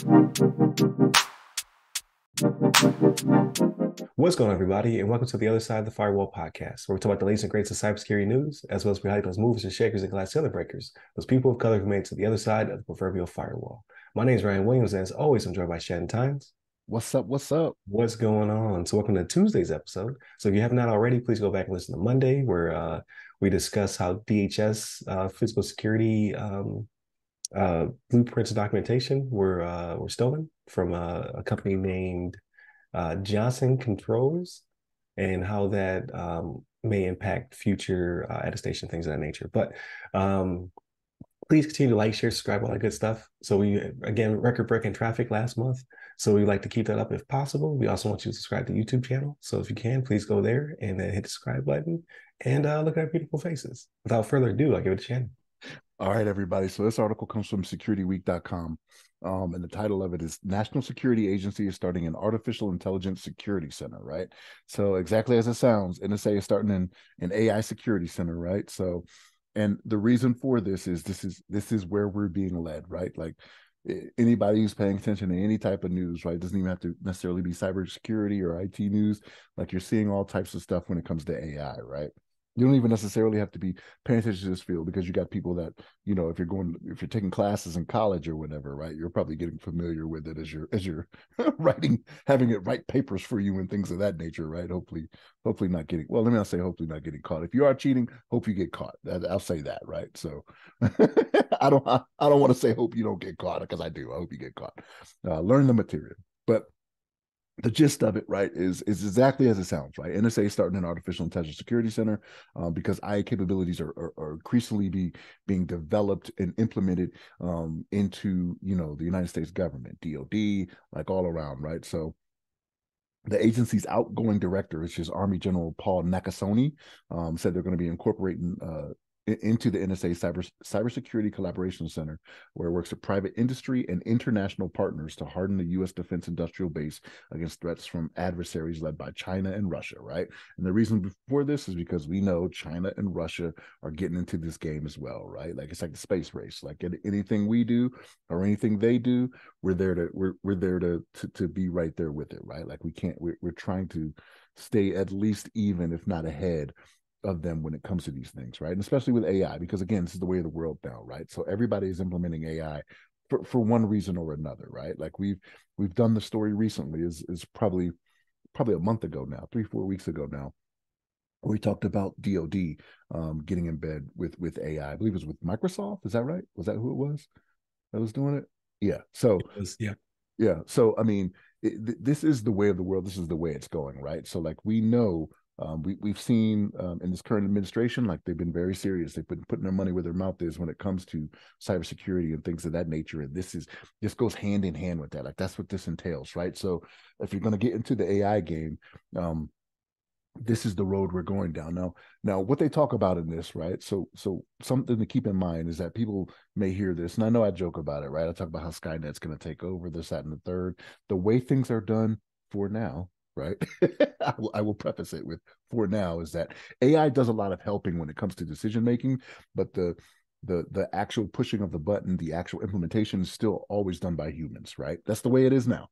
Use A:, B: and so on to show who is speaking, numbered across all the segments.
A: What's going on, everybody, and welcome to the other side of the Firewall podcast, where we talk about the latest and greatest of cybersecurity news, as well as we highlight those movers and shakers and glass ceiling breakers, those people of color who made it to the other side of the proverbial firewall. My name is Ryan Williams, and as always, I'm joined by Shannon Tynes.
B: What's up? What's up?
A: What's going on? So welcome to Tuesday's episode. So if you have not already, please go back and listen to Monday, where we discuss how DHS physical security blueprints and documentation were stolen from a company named Johnson Controls, and how that may impact future attestation, things of that nature. But please continue to like, share, subscribe, all that good stuff. So we, again, record-breaking traffic last month. So we like to keep that up if possible. We also want you to subscribe to the YouTube channel. So if you can, please go there and then hit the subscribe button and look at our beautiful faces. Without further ado, I'll give it to Shannon.
B: All right, everybody. So this article comes from securityweek.com. And the title of it is National Security Agency is starting an artificial intelligence security center, right? So exactly as it sounds, NSA is starting an AI security center, right? So, and the reason for this is where we're being led, right? Like anybody who's paying attention to any type of news, right? Doesn't even have to necessarily be cybersecurity or IT news. Like you're seeing all types of stuff when it comes to AI, right? You don't even necessarily have to be paying attention to this field, because you got people that, you know, if you're taking classes in college or whatever, right, you're probably getting familiar with it as you're having it write papers for you and things of that nature, right? Hopefully not getting, well, let me not say hopefully not getting caught. If you are cheating, hope you get caught. I'll say that, right? So I don't want to say hope you don't get caught, because I do. I hope you get caught. Learn the material. But the gist of it, right, is exactly as it sounds, right? NSA is starting an artificial intelligence security center because AI capabilities are increasingly being developed and implemented into, you know, the United States government, DoD, like all around, right? So the agency's outgoing director, which is Army General Paul Nakasone, said they're going to be incorporating into the NSA Cybersecurity Collaboration Center, where it works with private industry and international partners to harden the U.S. defense industrial base against threats from adversaries led by China and Russia, right? And the reason for this is because we know China and Russia are getting into this game as well, right? Like it's like the space race. Like anything we do or anything they do, we're there to be right there with it, right? Like we're trying to stay at least even, if not ahead of them when it comes to these things, right? And especially with AI, because again, this is the way of the world now, right? So everybody is implementing AI for one reason or another, right? Like we've done the story recently, is probably a month ago now, 3-4 weeks ago now. We talked about DoD getting in bed with AI. I believe it was with Microsoft. Is that right? Was that who it was that was doing it? Yeah. So yeah. So I mean, this is the way of the world. This is the way it's going, right? So like we know. We've seen in this current administration, like they've been very serious. They've been putting their money where their mouth is when it comes to cybersecurity and things of that nature. And this goes hand in hand with that. Like that's what this entails, right? So if you're going to get into the AI game, this is the road we're going down. Now what they talk about in this, right? So something to keep in mind is that people may hear this, and I know I joke about it, right? I talk about how Skynet's going to take over this, that, and the third. The way things are done for now, right? I will preface it with for now is that AI does a lot of helping when it comes to decision making, but the actual pushing of the button, the actual implementation is still always done by humans, right? That's the way it is now.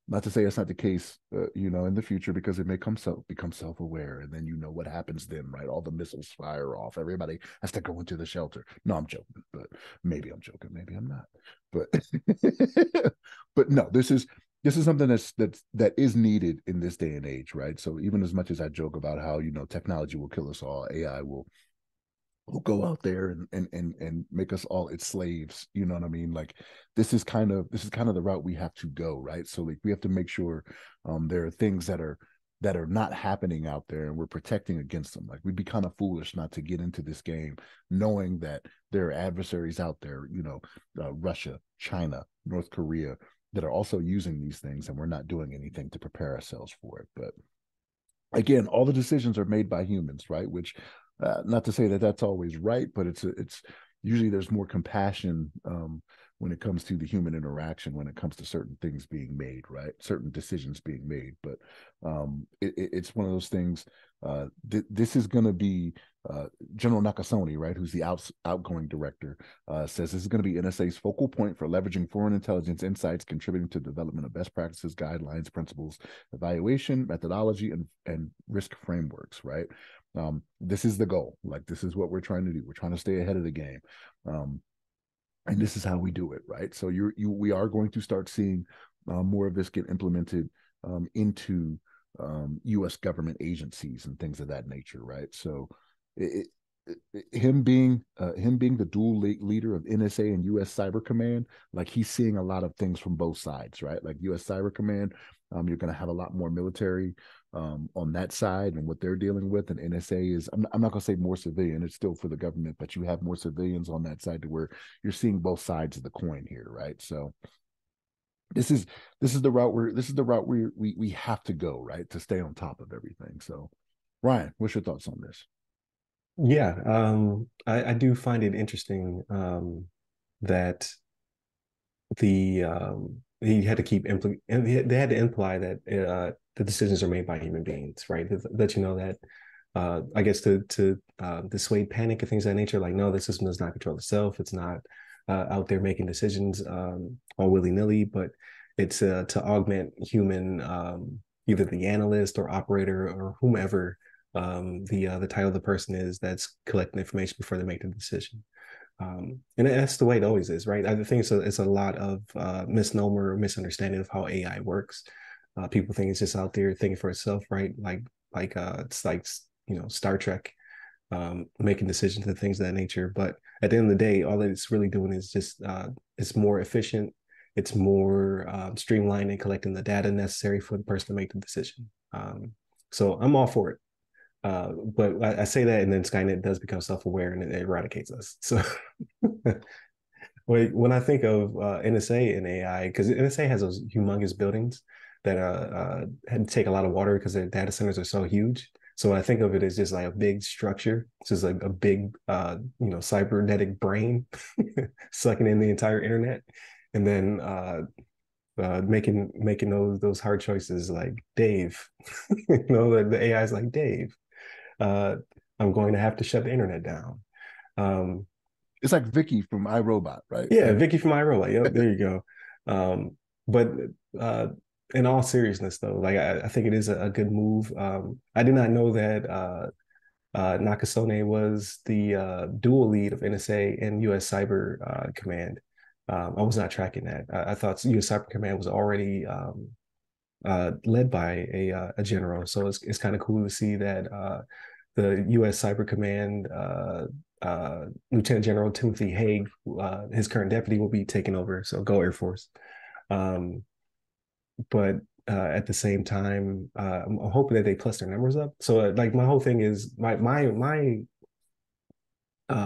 B: Not to say it's not the case, you know, in the future, because it may become self-aware, and then you know what happens then, right? All the missiles fire off. Everybody has to go into the shelter. No, I'm joking, but maybe I'm joking, maybe I'm not. But but no, this is something that is needed in this day and age, right? So even as much as I joke about how, you know, technology will kill us all, AI will go out there and make us all its slaves. You know what I mean? Like this is kind of the route we have to go, right? So like we have to make sure there are things that are not happening out there, and we're protecting against them. Like we'd be kind of foolish not to get into this game knowing that there are adversaries out there, you know, Russia, China, North Korea, that are also using these things, and we're not doing anything to prepare ourselves for it. But again, all the decisions are made by humans, right? Which, not to say that that's always right, but it's usually there's more compassion when it comes to the human interaction, when it comes to certain things being made, right? Certain decisions being made. But it's one of those things. This is going to be General Nakasone, right, who's the outgoing director, says this is going to be NSA's focal point for leveraging foreign intelligence insights, contributing to development of best practices, guidelines, principles, evaluation, methodology, and risk frameworks, right? This is the goal. Like, this is what we're trying to do. We're trying to stay ahead of the game. Um, and this is how we do it, right? So we are going to start seeing more of this get implemented into U.S. government agencies and things of that nature, right? So him being the dual leader of NSA and U.S. Cyber Command, like, he's seeing a lot of things from both sides, right? Like U.S. Cyber Command, you're going to have a lot more military on that side and what they're dealing with, and NSA is, I'm not going to say more civilian, it's still for the government, but you have more civilians on that side to where you're seeing both sides of the coin here, right? So this is the route we have to go, right, to stay on top of everything. So, Ryan, what's your thoughts on this?
A: Yeah, I do find it interesting that he had to they had to imply that the decisions are made by human beings, right? That you know that I guess to dissuade panic and things of that nature. Like, no, the system does not control itself. It's not out there making decisions all willy nilly, but it's to augment human, either the analyst or operator or whomever the title of the person is that's collecting information before they make the decision. And that's the way it always is, right? I think it's a lot of misnomer or misunderstanding of how AI works. People think it's just out there thinking for itself, right? It's like Star Trek, making decisions and things of that nature. But at the end of the day, all that it's really doing is just it's more efficient, it's more streamlined in collecting the data necessary for the person to make the decision. So I'm all for it. But I say that, and then Skynet does become self-aware and it eradicates us. So when I think of NSA and AI, because NSA has those humongous buildings that had to take a lot of water because their data centers are so huge. So I think of it as just like a big structure, just like a big, cybernetic brain sucking in the entire internet, and then making those hard choices like Dave. The AI is like Dave. Uh, I'm going to have to shut the internet down. Um,
B: It's like Vicky from iRobot, right?
A: yeah,
B: Like,
A: Vicky from iRobot. Yep, there you go. But uh, in all seriousness, though, like I think it is a good move. I did not know that Nakasone was the dual lead of NSA and U.S. Cyber Command. I was not tracking that. I thought U.S. Cyber Command was already led by a general. So it's kind of cool to see that the U.S. Cyber Command Lieutenant General Timothy Hague, his current deputy, will be taking over. So go Air Force. Um, but at the same time, I'm hoping that they plus their numbers up. So like my whole thing is my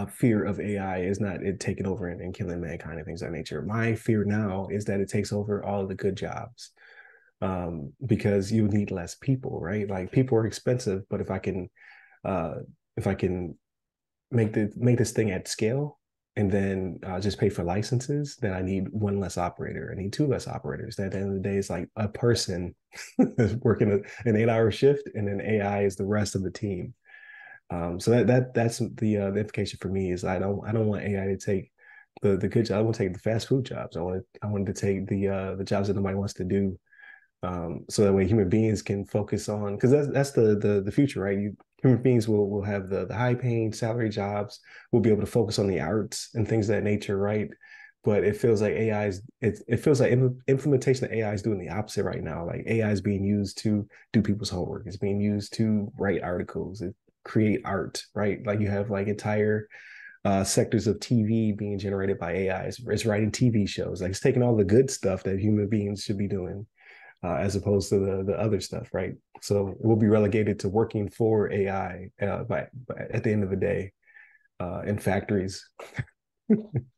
A: fear of AI is not it taking over and killing mankind and things of that nature. My fear now is that it takes over all of the good jobs, because you need less people, right? Like, people are expensive, but uh, if I can make this thing at scale and then just pay for licenses, then I need one less operator. I need two less operators. At the end of the day, it's like a person is working an 8-hour shift, and then AI is the rest of the team. So that's the implication for me is I don't want AI to take the good job. I want to take the fast food jobs. I wanted to take the jobs that nobody wants to do, so that way human beings can focus on, because that's the future, right? Human beings will have the high paying salary jobs. We'll be able to focus on the arts and things of that nature, right? But it feels like it feels like implementation of AI is doing the opposite right now. Like, AI is being used to do people's homework. It's being used to write articles, create art, right? Like, you have like entire sectors of TV being generated by AI. It's writing TV shows. Like, it's taking all the good stuff that human beings should be doing, as opposed to the other stuff, right? So it will be relegated to working for AI by at the end of the day, in factories,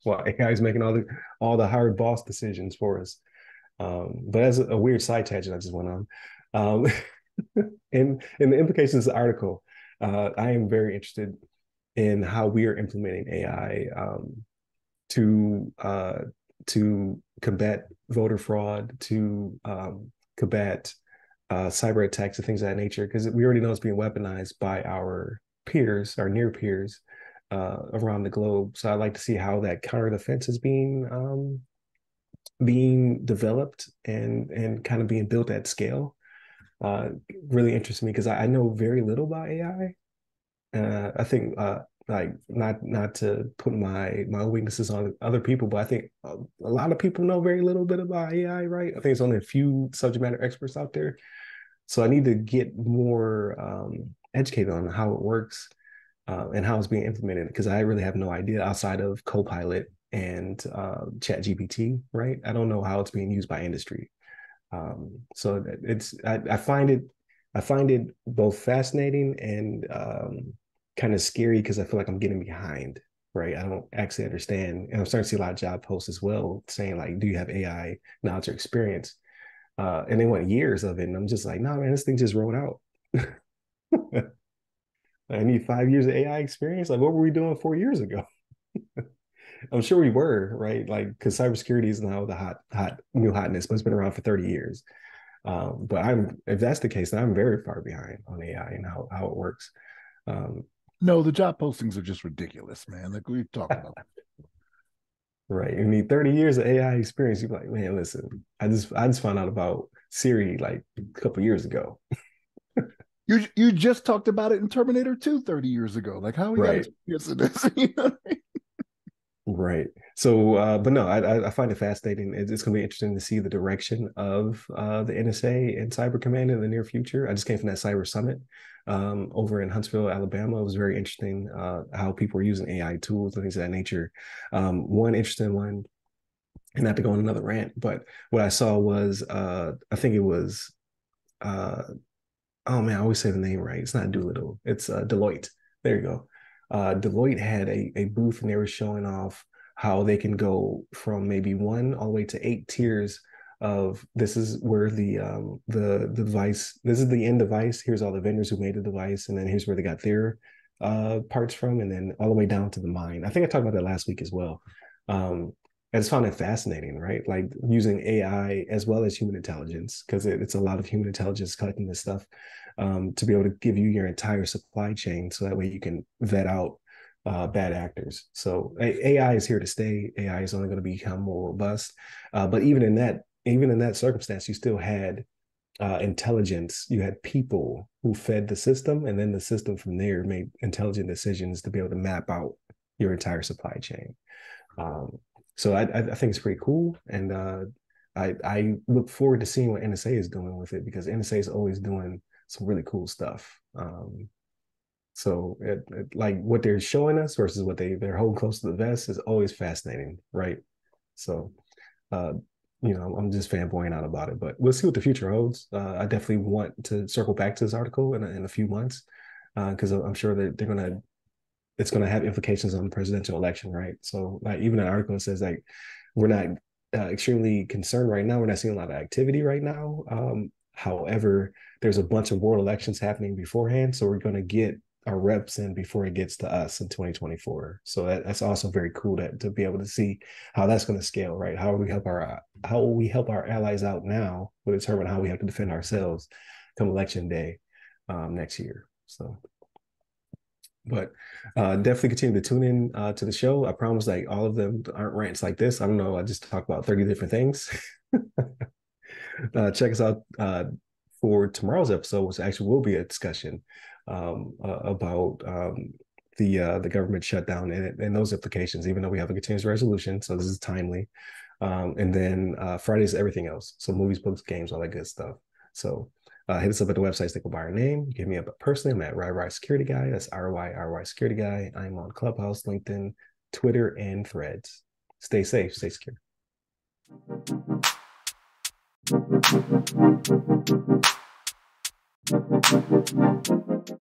A: while AI is making all the hard boss decisions for us. But as a weird side tangent, I just went on. Um, in the implications of the article, I am very interested in how we are implementing AI to to combat voter fraud, to combat cyber attacks and things of that nature, because we already know it's being weaponized by our peers, our near peers around the globe. So I'd like to see how that counter defense is being developed and kind of being built at scale. Really interests me because I know very little about AI. I think like not to put my weaknesses on other people, but I think a lot of people know very little bit about AI, right? I think it's only a few subject matter experts out there. So I need to get more educated on how it works and how it's being implemented because I really have no idea outside of Copilot and Chat GPT, right? I don't know how it's being used by industry. So it's I find it both fascinating and kind of scary because I feel like I'm getting behind, right? I don't actually understand, and I'm starting to see a lot of job posts as well saying like, "Do you have AI knowledge or experience?" And they want years of it, and I'm just like, "No, man, this thing just rolled out." I need 5 years of AI experience. Like, what were we doing 4 years ago? I'm sure we were, right? Like, because cybersecurity is now the hot new hotness, but it's been around for 30 years. But if that's the case, then I'm very far behind on AI and how it works. Um,
B: No, the job postings are just ridiculous, man. Like we've talked about.
A: right. You need 30 years of AI experience. You're like, man, listen, I just found out about Siri like a couple years ago.
B: You just talked about it in Terminator 2 30 years ago. Like how we got
A: Right.
B: experience in this. You know what I mean?
A: Right. So, but no, I find it fascinating. It's going to be interesting to see the direction of the NSA and Cyber Command in the near future. I just came from that Cyber Summit over in Huntsville, Alabama. It was very interesting how people were using AI tools and things of that nature. One interesting one, and not to go on another rant, but what I saw was I think it was uh, oh man, I always say the name right. It's not Doolittle. It's Deloitte. There you go. Deloitte had a booth and they were showing off how they can go from maybe one all the way to 8 tiers of this is where the device, this is the end device. Here's all the vendors who made the device, and then here's where they got their parts from, and then all the way down to the mine. I think I talked about that last week as well. I just found it fascinating, right? Like using AI as well as human intelligence, because it's a lot of human intelligence collecting this stuff to be able to give you your entire supply chain so that way you can vet out bad actors. So AI is here to stay. AI is only going to become more robust. But even in that circumstance, you still had intelligence. You had people who fed the system, and then the system from there made intelligent decisions to be able to map out your entire supply chain. Um, so I think it's pretty cool, and I look forward to seeing what NSA is doing with it because NSA is always doing some really cool stuff. So like what they're showing us versus what they're holding close to the vest is always fascinating, right? So uh, I'm just fanboying out about it, but we'll see what the future holds. I definitely want to circle back to this article in a few months because I'm sure that it's going to have implications on the presidential election, right? So like even an article that says like we're not extremely concerned right now. We're not seeing a lot of activity right now. However, there's a bunch of world elections happening beforehand, so we're going to get our reps in before it gets to us in 2024. So that's also very cool to be able to see how that's going to scale, right? How will we help our allies out now will determine how we have to defend ourselves come election day next year. So but definitely continue to tune in to the show. I promise like all of them aren't rants like this. I don't know. I just talk about 30 different things. Check us out for tomorrow's episode, which actually will be a discussion about the government shutdown and those implications, even though we have a continuous resolution. So this is timely. And then Friday's everything else. So movies, books, games, all that good stuff. So hit us up at the website, stick by our name. Give me up personally. I'm at RY Security Guy. That's RY Security Guy. I'm on Clubhouse, LinkedIn, Twitter, and Threads. Stay safe, stay secure.